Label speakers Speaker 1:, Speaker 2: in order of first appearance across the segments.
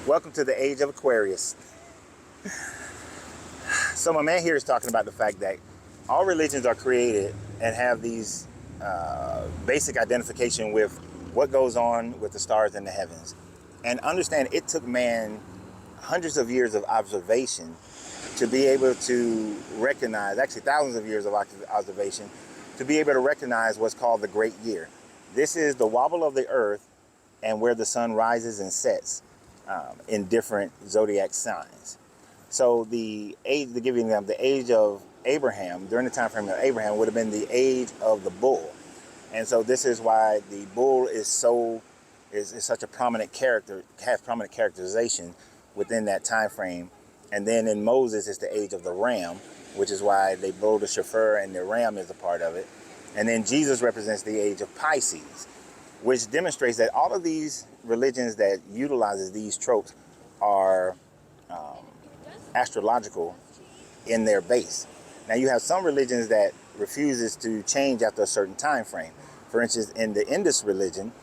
Speaker 1: Welcome to the Age of Aquarius. So my man here is talking about the fact that all religions are created and have these basic identification with what goes on with the stars in the heavens. And understand it took man hundreds of years of observation to be able to recognize, actually thousands of years of observation, to be able to recognize what's called the Great Year. This is the wobble of the earth and where the sun rises and sets in different zodiac signs. So the age, to give you an example, the age of Abraham, during the time frame of Abraham, would have been the age of the bull. And so this is why the bull is such a prominent character, has prominent characterization within that time frame. And then in Moses, it's the age of the ram, which is why they blow the shofar and the ram is a part of it. And then Jesus represents the age of Pisces, which demonstrates that all of these religions that utilizes these tropes are astrological in their base. Now you have some religions that refuses to change after a certain time frame. For instance, in the Indus religion,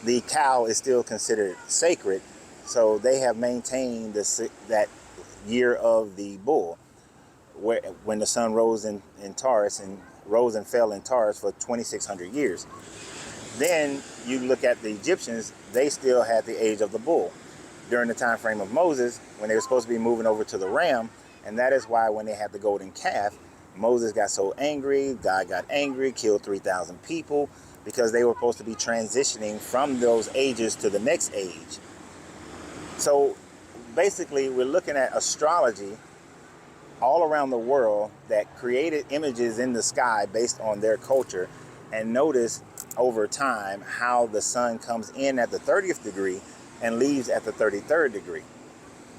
Speaker 1: the cow is still considered sacred, so they have maintained that year of the bull, when the sun rose in Taurus and rose and fell in Taurus for 2,600 years. Then you look at the Egyptians, they still had the age of the bull during the time frame of Moses, when they were supposed to be moving over to the ram. And that is why when they had the golden calf, Moses got so angry, God got angry, killed 3,000 people, because they were supposed to be transitioning from those ages to the next age. So basically, we're looking at astrology all around the world that created images in the sky based on their culture. And notice over time how the sun comes in at the 30th degree and leaves at the 33rd degree.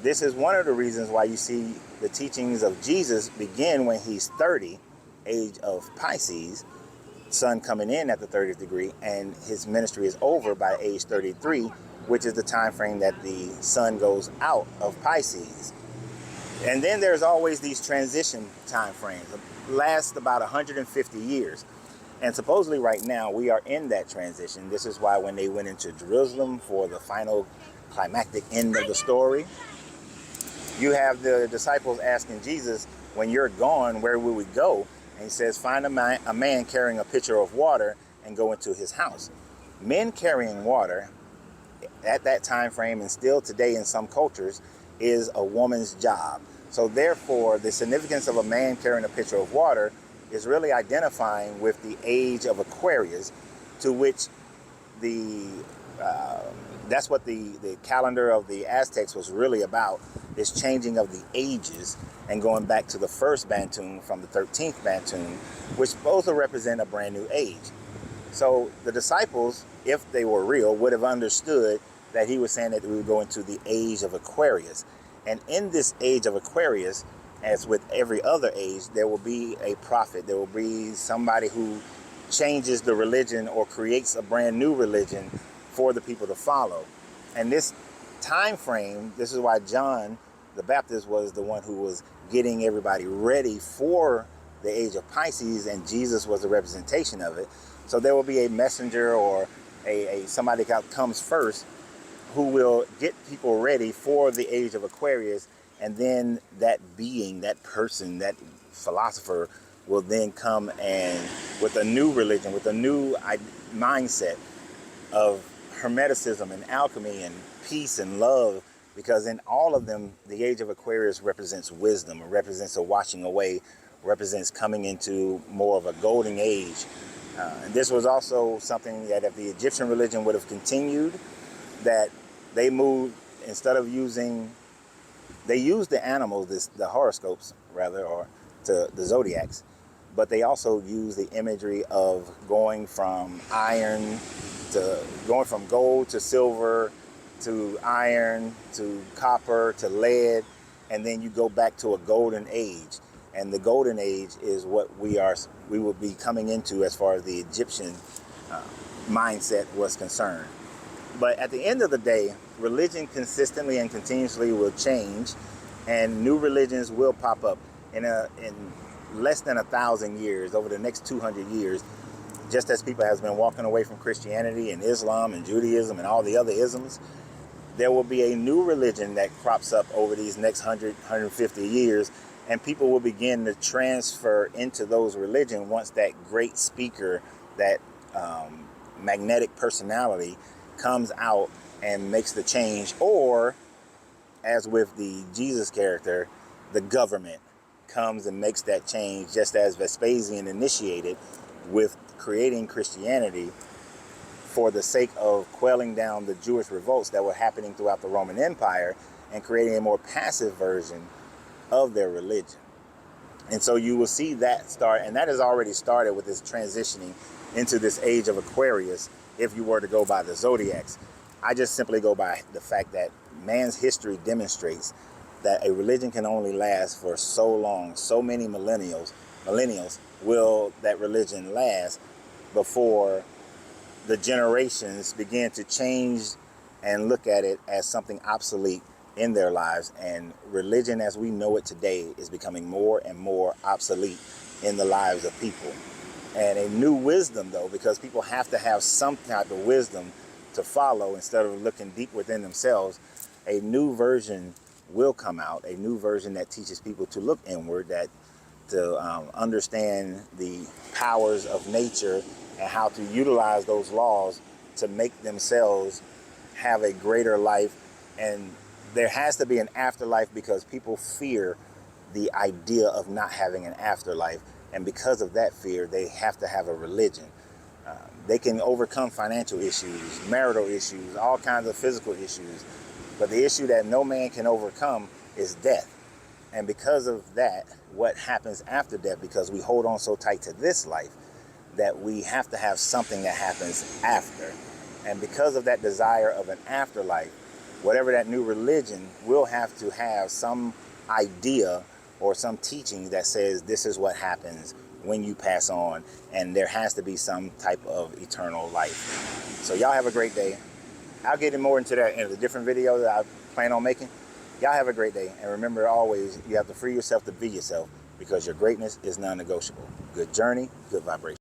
Speaker 1: This is one of the reasons why you see the teachings of Jesus begin when he's 30, age of Pisces, sun coming in at the 30th degree, and his ministry is over by age 33, which is the time frame that the sun goes out of Pisces. And then there's always these transition time frames, last about 150 years. And supposedly right now we are in that transition. This is why when they went into Jerusalem for the final climactic end of the story, you have the disciples asking Jesus, when you're gone, where will we go? And he says, find a man carrying a pitcher of water and go into his house. Men carrying water at that time frame, and still today in some cultures, is a woman's job. So therefore, the significance of a man carrying a pitcher of water is really identifying with the age of Aquarius, to which that's what the calendar of the Aztecs was really about, is changing of the ages and going back to the first Bantum from the 13th Bantum, which both represent a brand new age. So the disciples, if they were real, would have understood that he was saying that we would go into the age of Aquarius. And in this age of Aquarius, as with every other age, there will be a prophet. There will be somebody who changes the religion or creates a brand new religion for the people to follow. And this time frame, this is why John the Baptist was the one who was getting everybody ready for the age of Pisces, and Jesus was the representation of it. So there will be a messenger or somebody that comes first who will get people ready for the age of Aquarius. And then that being, that person, that philosopher will then come and with a new religion, with a new mindset of hermeticism and alchemy and peace and love, because in all of them, the age of Aquarius represents wisdom, it represents a washing away, represents coming into more of a golden age. And this was also something that if the Egyptian religion would have continued, that they moved, instead of using, they used the animals, the horoscopes rather, or to the zodiacs, but they also use the imagery of going from gold to silver to iron to copper to lead, and then you go back to a golden age. And the golden age is what we will be coming into as far as the Egyptian mindset was concerned. But at the end of the day, religion consistently and continuously will change, and new religions will pop up in less than 1,000 years, over the next 200 years. Just as people has been walking away from Christianity and Islam and Judaism and all the other isms, there will be a new religion that crops up over these next 150 years, and people will begin to transfer into those religions once that great speaker, that magnetic personality comes out and makes the change. Or, as with the Jesus character, the government comes and makes that change, just as Vespasian initiated with creating Christianity for the sake of quelling down the Jewish revolts that were happening throughout the Roman Empire and creating a more passive version of their religion. And so you will see that start, and that has already started with this transitioning into this age of Aquarius, if you were to go by the zodiacs. I just simply go by the fact that man's history demonstrates that a religion can only last for so long. So many millennials will that religion last before the generations begin to change and look at it as something obsolete in their lives. And religion as we know it today is becoming more and more obsolete in the lives of people. And a new wisdom, though, because people have to have some type of wisdom to follow instead of looking deep within themselves, a new version will come out, a new version that teaches people to look inward, that to understand the powers of nature and how to utilize those laws to make themselves have a greater life. And there has to be an afterlife because people fear the idea of not having an afterlife. And because of that fear, they have to have a religion. They can overcome financial issues, marital issues, all kinds of physical issues. But the issue that no man can overcome is death. And because of that, what happens after death, because we hold on so tight to this life, that we have to have something that happens after. And because of that desire of an afterlife, whatever that new religion will have to have some idea or some teaching that says this is what happens when you pass on, and there has to be some type of eternal life. So y'all have a great day. I'll get more into that in a different video that I plan on making. Y'all have a great day, and remember always, you have to free yourself to be yourself, because your greatness is non-negotiable. Good journey, good vibration.